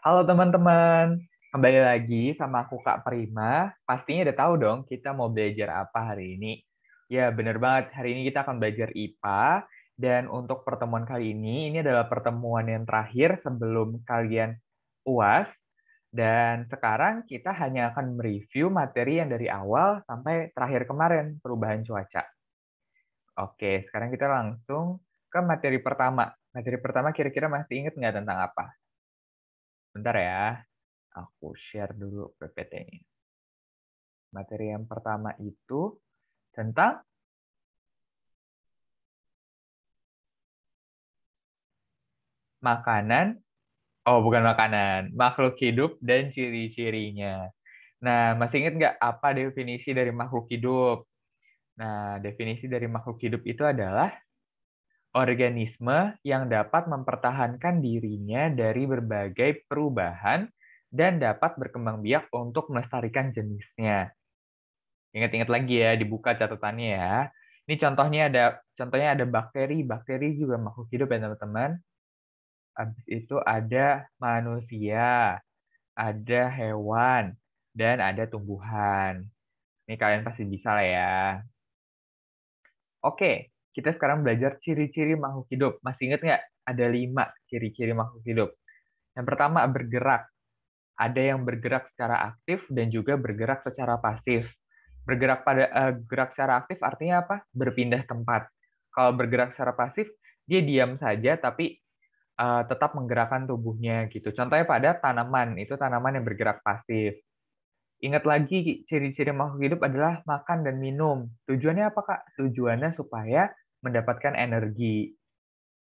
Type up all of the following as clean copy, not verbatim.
Halo teman-teman, kembali lagi sama aku Kak Prima. Pastinya udah tahu dong kita mau belajar apa hari ini. Ya bener banget, hari ini kita akan belajar IPA. Dan untuk pertemuan kali ini adalah pertemuan yang terakhir sebelum kalian UAS. Dan sekarang kita hanya akan mereview materi yang dari awal sampai terakhir kemarin, perubahan cuaca. Oke, sekarang kita langsung ke materi pertama. Materi pertama kira-kira masih ingat nggak tentang apa? Bentar ya. Aku share dulu PPT-nya. Materi yang pertama itu tentang makanan, oh bukan makanan, makhluk hidup dan ciri-cirinya. Nah, masih ingat nggak apa definisi dari makhluk hidup? Nah, definisi dari makhluk hidup itu adalah organisme yang dapat mempertahankan dirinya dari berbagai perubahan dan dapat berkembang biak untuk melestarikan jenisnya. Ingat-ingat lagi ya, dibuka catatannya ya. Ini contohnya ada bakteri. Bakteri juga makhluk hidup ya teman-teman. Habis itu ada manusia, ada hewan, dan ada tumbuhan. Ini kalian pasti bisa lah ya. Oke, kita sekarang belajar ciri-ciri makhluk hidup. Masih ingat nggak? Ada 5 ciri-ciri makhluk hidup. Yang pertama bergerak. Ada yang bergerak secara aktif dan juga bergerak secara pasif. Gerak secara aktif artinya apa? Berpindah tempat. Kalau bergerak secara pasif, dia diam saja tapi tetap menggerakkan tubuhnya gitu. Contohnya pada tanaman, itu tanaman yang bergerak pasif. Ingat lagi ciri-ciri makhluk hidup adalah makan dan minum. Tujuannya apa, Kak? Tujuannya supaya mendapatkan energi.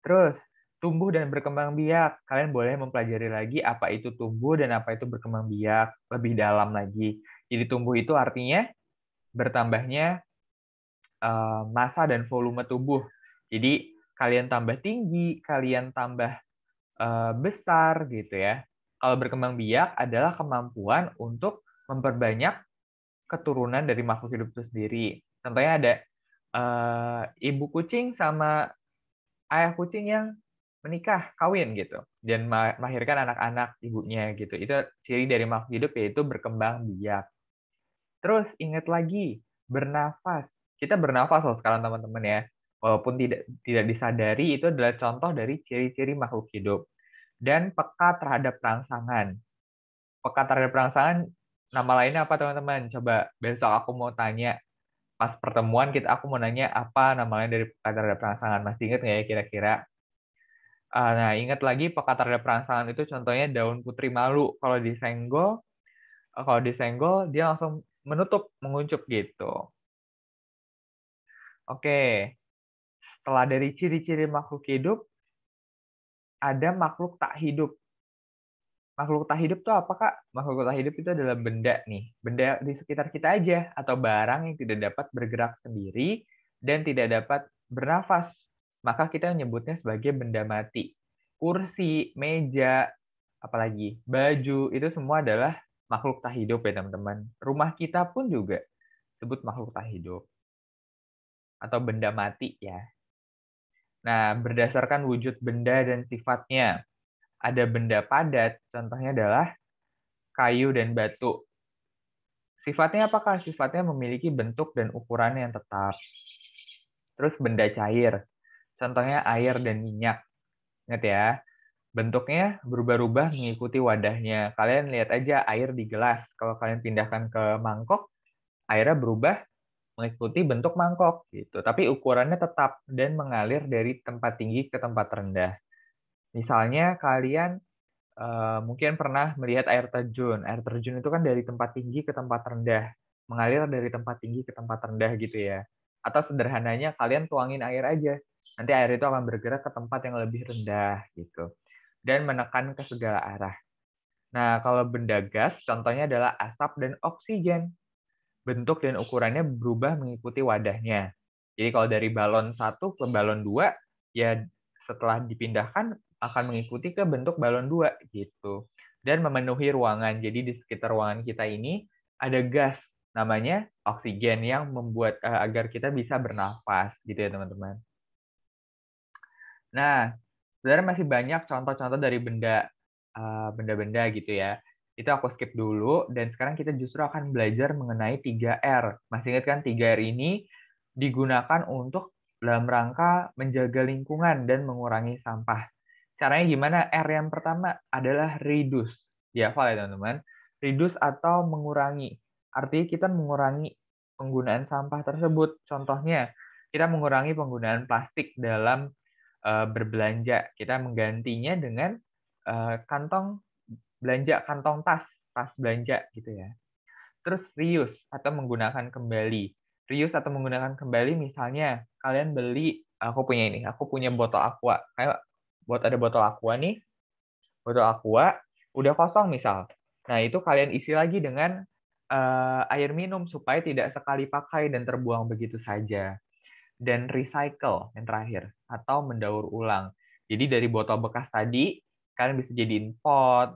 Terus, tumbuh dan berkembang biak. Kalian boleh mempelajari lagi apa itu tumbuh dan apa itu berkembang biak lebih dalam lagi. Jadi tumbuh itu artinya bertambahnya massa dan volume tubuh. Jadi kalian tambah tinggi, kalian tambah besar gitu ya. Kalau berkembang biak adalah kemampuan untuk memperbanyak keturunan dari makhluk hidup itu sendiri. Contohnya ada ibu kucing sama ayah kucing yang menikah, kawin gitu, dan melahirkan anak-anak ibunya gitu. Itu ciri dari makhluk hidup yaitu berkembang biak. Terus ingat lagi, bernafas. Kita bernafas loh sekarang teman-teman ya. Walaupun tidak tidak disadari itu adalah contoh dari ciri-ciri makhluk hidup. Dan peka terhadap rangsangan. Peka terhadap rangsangan, nama lainnya apa teman-teman? Coba besok aku mau tanya pas pertemuan aku mau nanya apa nama lain dari peka terhadap rangsangan. Masih ingat nggak ya kira-kira? Nah, ingat lagi peka terhadap rangsangan itu contohnya daun putri malu. Kalau disenggol dia langsung menutup, menguncup gitu. Oke, setelah dari ciri-ciri makhluk hidup, ada makhluk tak hidup. Makhluk tak hidup itu apa, Kak? Makhluk tak hidup itu adalah benda nih. Benda di sekitar kita aja, atau barang yang tidak dapat bergerak sendiri dan tidak dapat bernafas. Maka kita menyebutnya sebagai benda mati. Kursi, meja, apalagi baju, itu semua adalah makhluk tak hidup ya teman-teman. Rumah kita pun juga sebut makhluk tak hidup. Atau benda mati ya. Nah, berdasarkan wujud benda dan sifatnya, ada benda padat, contohnya adalah kayu dan batu. Sifatnya apakah? Sifatnya memiliki bentuk dan ukuran yang tetap. Terus benda cair, contohnya air dan minyak. Ingat ya, bentuknya berubah-ubah mengikuti wadahnya. Kalian lihat aja air di gelas. Kalau kalian pindahkan ke mangkok, airnya berubah mengikuti bentuk mangkok gitu. Tapi ukurannya tetap dan mengalir dari tempat tinggi ke tempat rendah. Misalnya kalian mungkin pernah melihat air terjun. Air terjun itu kan dari tempat tinggi ke tempat rendah, mengalir dari tempat tinggi ke tempat rendah gitu ya. Atau sederhananya kalian tuangin air aja, nanti air itu akan bergerak ke tempat yang lebih rendah gitu, dan menekan ke segala arah. Nah, kalau benda gas, contohnya adalah asap dan oksigen. Bentuk dan ukurannya berubah mengikuti wadahnya. Jadi kalau dari balon 1 ke balon 2, ya setelah dipindahkan akan mengikuti ke bentuk balon 2 gitu. Dan memenuhi ruangan. Jadi di sekitar ruangan kita ini ada gas namanya oksigen yang membuat agar kita bisa bernafas gitu ya teman-teman. Nah, sebenarnya masih banyak contoh-contoh dari benda. benda-benda gitu ya. Itu aku skip dulu, dan sekarang kita justru akan belajar mengenai 3R. Masih ingat kan 3R ini digunakan untuk dalam rangka menjaga lingkungan dan mengurangi sampah. Caranya gimana? R yang pertama adalah reduce. Dihafal ya teman-teman. Reduce atau mengurangi. Artinya kita mengurangi penggunaan sampah tersebut. Contohnya, kita mengurangi penggunaan plastik dalam berbelanja. Kita menggantinya dengan kantong belanja, kantong tas, tas belanja gitu ya. Terus reuse atau menggunakan kembali. Reuse atau menggunakan kembali misalnya kalian beli, aku punya ini, aku punya botol aqua. Kayak ada botol aqua nih, botol aqua udah kosong misal. Nah, itu kalian isi lagi dengan air minum supaya tidak sekali pakai dan terbuang begitu saja. Dan recycle yang terakhir, atau mendaur ulang. Jadi dari botol bekas tadi, kalian bisa jadiin pot,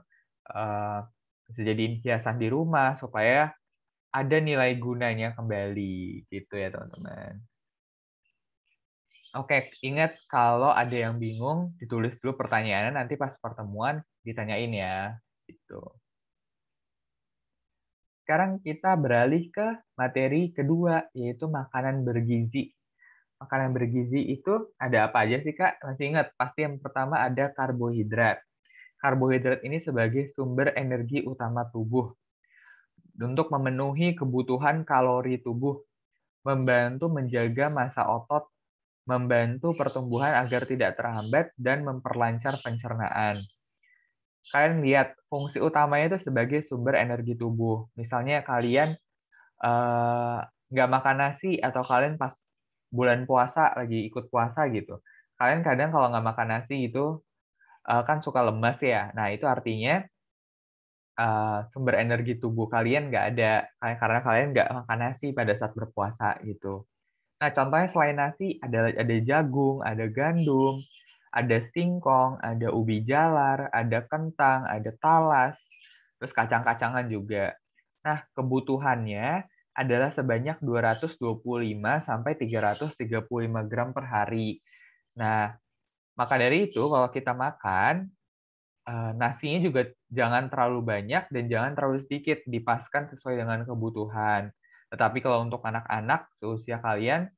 bisa jadiin hiasan di rumah, supaya ada nilai gunanya kembali, gitu ya teman-teman. Oke, ingat kalau ada yang bingung, ditulis dulu pertanyaannya, nanti pas pertemuan ditanyain ya. Gitu. Sekarang kita beralih ke materi kedua, yaitu makanan bergizi. Makanan bergizi itu ada apa aja sih, Kak? Masih ingat? Pasti yang pertama ada karbohidrat. Karbohidrat ini sebagai sumber energi utama tubuh untuk memenuhi kebutuhan kalori tubuh, membantu menjaga massa otot, membantu pertumbuhan agar tidak terhambat, dan memperlancar pencernaan. Kalian lihat, fungsi utamanya itu sebagai sumber energi tubuh. Misalnya kalian nggak makan nasi, atau kalian pas bulan puasa, lagi ikut puasa gitu. Kalian kadang kalau nggak makan nasi itu kan suka lemas ya. Nah, itu artinya sumber energi tubuh kalian nggak ada, karena kalian nggak makan nasi pada saat berpuasa gitu. Nah, contohnya selain nasi, ada jagung, ada gandum, ada singkong, ada ubi jalar, ada kentang, ada talas, terus kacang-kacangan juga. Nah, kebutuhannya adalah sebanyak 225 sampai 335 gram per hari. Nah, maka dari itu kalau kita makan, nasinya juga jangan terlalu banyak dan jangan terlalu sedikit, dipaskan sesuai dengan kebutuhan. Tetapi kalau untuk anak-anak seusia kalian,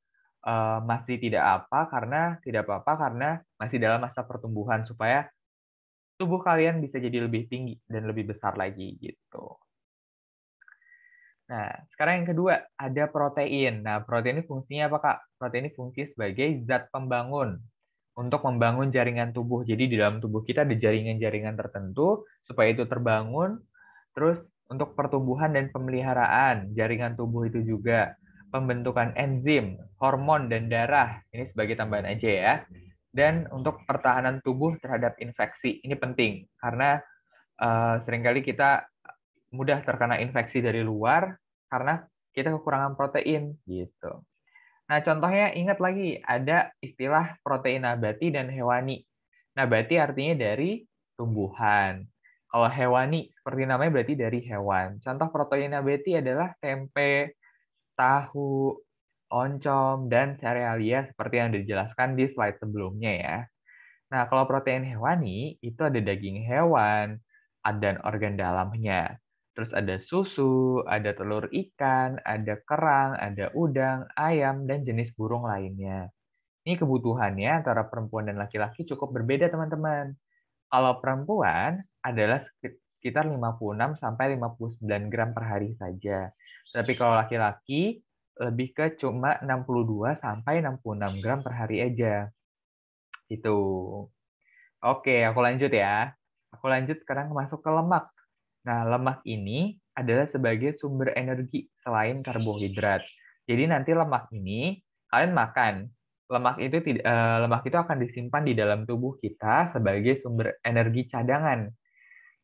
masih tidak apa-apa karena masih dalam masa pertumbuhan, supaya tubuh kalian bisa jadi lebih tinggi dan lebih besar lagi gitu. Nah, sekarang yang kedua, ada protein. Nah, protein ini fungsinya apa, Kak? Protein ini fungsi sebagai zat pembangun untuk membangun jaringan tubuh. Jadi di dalam tubuh kita ada jaringan-jaringan tertentu supaya itu terbangun. Terus untuk pertumbuhan dan pemeliharaan jaringan tubuh itu juga, pembentukan enzim, hormon, dan darah. Ini sebagai tambahan aja ya. Dan untuk pertahanan tubuh terhadap infeksi. Ini penting karena seringkali kita mudah terkena infeksi dari luar karena kita kekurangan protein gitu. Nah, contohnya ingat lagi ada istilah protein nabati dan hewani. Nabati artinya dari tumbuhan. Kalau hewani seperti namanya berarti dari hewan. Contoh protein nabati adalah tempe, tahu, oncom, dan serealia seperti yang dijelaskan di slide sebelumnya ya. Nah, kalau protein hewani itu ada daging hewan, ada organ dalamnya. Terus ada susu, ada telur ikan, ada kerang, ada udang, ayam, dan jenis burung lainnya. Ini kebutuhannya antara perempuan dan laki-laki cukup berbeda, teman-teman. Kalau perempuan adalah sekitar 56 sampai 59 gram per hari saja. Tapi kalau laki-laki lebih ke cuma 62 sampai 66 gram per hari aja. Itu. Oke, aku lanjut ya. Aku lanjut sekarang masuk ke lemak. Nah, lemak ini adalah sebagai sumber energi selain karbohidrat. Jadi nanti lemak ini kalian makan. Lemak itu akan disimpan di dalam tubuh kita sebagai sumber energi cadangan.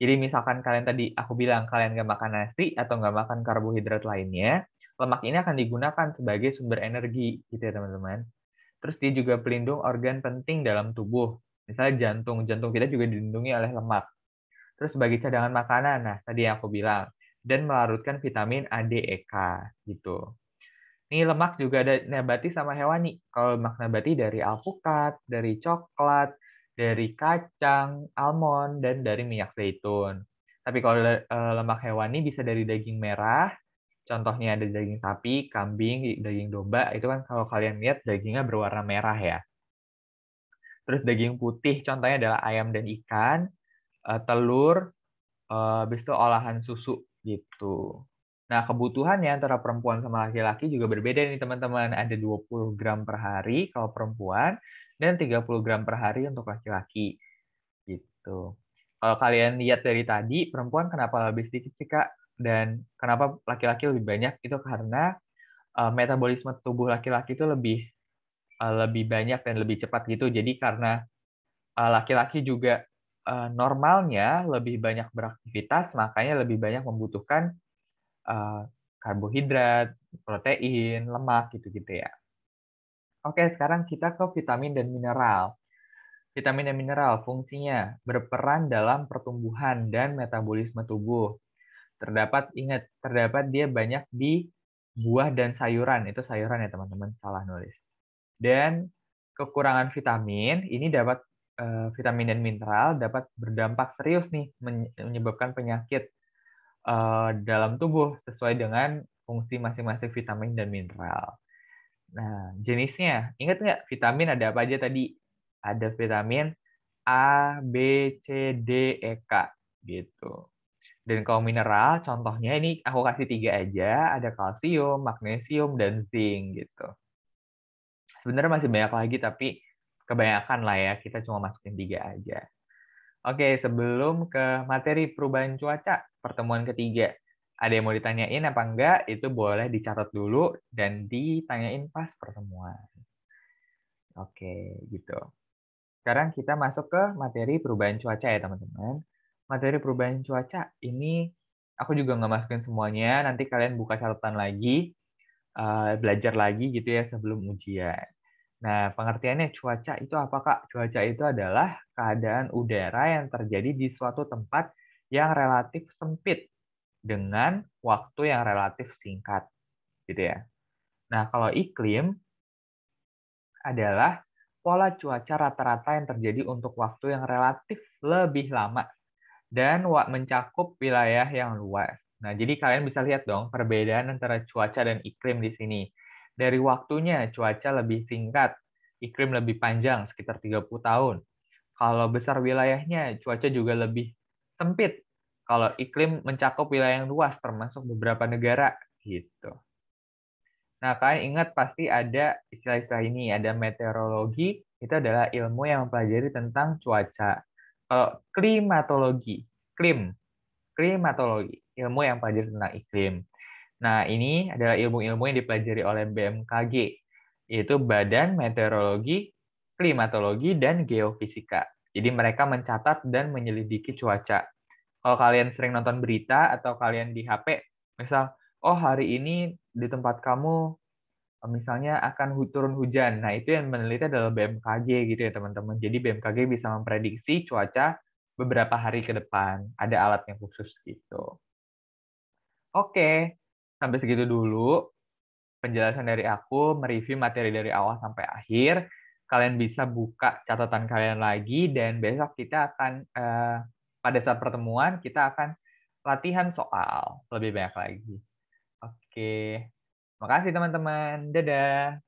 Jadi misalkan kalian tadi aku bilang kalian nggak makan nasi atau nggak makan karbohidrat lainnya, lemak ini akan digunakan sebagai sumber energi, gitu ya teman-teman. Terus dia juga pelindung organ penting dalam tubuh. Misalnya jantung, jantung kita juga dilindungi oleh lemak. Terus sebagai cadangan makanan, nah tadi yang aku bilang, dan melarutkan vitamin A, D, E, K gitu. Ini lemak juga ada nabati sama hewani. Kalau lemak nabati dari alpukat, dari coklat, dari kacang, almond, dan dari minyak zaitun. Tapi kalau lemak hewani bisa dari daging merah, contohnya ada daging sapi, kambing, daging domba, itu kan kalau kalian lihat dagingnya berwarna merah ya. Terus daging putih contohnya adalah ayam dan ikan, telur, habis itu olahan susu gitu. Nah, kebutuhannya antara perempuan sama laki-laki juga berbeda nih teman-teman. Ada 20 gram per hari kalau perempuan dan 30 gram per hari untuk laki-laki gitu. Kalau kalian lihat dari tadi, perempuan kenapa lebih sedikit sih Kak? Dan kenapa laki-laki lebih banyak? Itu karena metabolisme tubuh laki-laki itu lebih banyak dan lebih cepat gitu. Jadi karena laki-laki juga normalnya lebih banyak beraktivitas, makanya lebih banyak membutuhkan karbohidrat, protein, lemak gitu-gitu ya. Oke, sekarang kita ke vitamin dan mineral. Vitamin dan mineral fungsinya berperan dalam pertumbuhan dan metabolisme tubuh. Terdapat dia banyak di buah dan sayuran. Itu sayuran ya teman-teman, salah nulis. Dan kekurangan vitamin ini vitamin dan mineral dapat berdampak serius nih menyebabkan penyakit dalam tubuh sesuai dengan fungsi masing-masing vitamin dan mineral. Nah, jenisnya, ingat nggak vitamin ada apa aja tadi? Ada vitamin A, B, C, D, E, K gitu. Dan kalau mineral, contohnya ini aku kasih 3 aja, ada kalsium, magnesium, dan zinc gitu. Sebenarnya masih banyak lagi, tapi kebanyakan lah ya, kita cuma masukin 3 aja. Oke, sebelum ke materi perubahan cuaca, pertemuan ketiga. Ada yang mau ditanyain apa enggak, itu boleh dicatat dulu dan ditanyain pas pertemuan. Oke, gitu. Sekarang kita masuk ke materi perubahan cuaca ya, teman-teman. Materi perubahan cuaca ini aku juga nggak masukin semuanya, nanti kalian buka catatan lagi, belajar lagi gitu ya sebelum ujian. Nah, pengertiannya cuaca itu apa, Kak? Cuaca itu adalah keadaan udara yang terjadi di suatu tempat yang relatif sempit dengan waktu yang relatif singkat, gitu ya. Nah, kalau iklim adalah pola cuaca rata-rata yang terjadi untuk waktu yang relatif lebih lama dan mencakup wilayah yang luas. Nah, jadi kalian bisa lihat dong perbedaan antara cuaca dan iklim di sini. Dari waktunya, cuaca lebih singkat, iklim lebih panjang, sekitar 30 tahun. Kalau besar wilayahnya, cuaca juga lebih sempit. Kalau iklim mencakup wilayah yang luas, termasuk beberapa negara. Gitu. Nah, kalian ingat pasti ada istilah-istilah ini. Ada meteorologi, itu adalah ilmu yang mempelajari tentang cuaca. Kalau klimatologi, ilmu yang mempelajari tentang iklim. Nah, ini adalah ilmu-ilmu yang dipelajari oleh BMKG, yaitu Badan Meteorologi, Klimatologi, dan Geofisika. Jadi mereka mencatat dan menyelidiki cuaca. Kalau kalian sering nonton berita atau kalian di HP, misal, oh hari ini di tempat kamu misalnya akan turun hujan. Nah, itu yang meneliti adalah BMKG gitu ya, teman-teman. Jadi BMKG bisa memprediksi cuaca beberapa hari ke depan. Ada alatnya khusus gitu. Oke, sampai segitu dulu penjelasan dari aku, mereview materi dari awal sampai akhir. Kalian bisa buka catatan kalian lagi, dan besok kita akan, pada saat pertemuan, kita akan latihan soal lebih banyak lagi. Oke, makasih teman-teman. Dadah.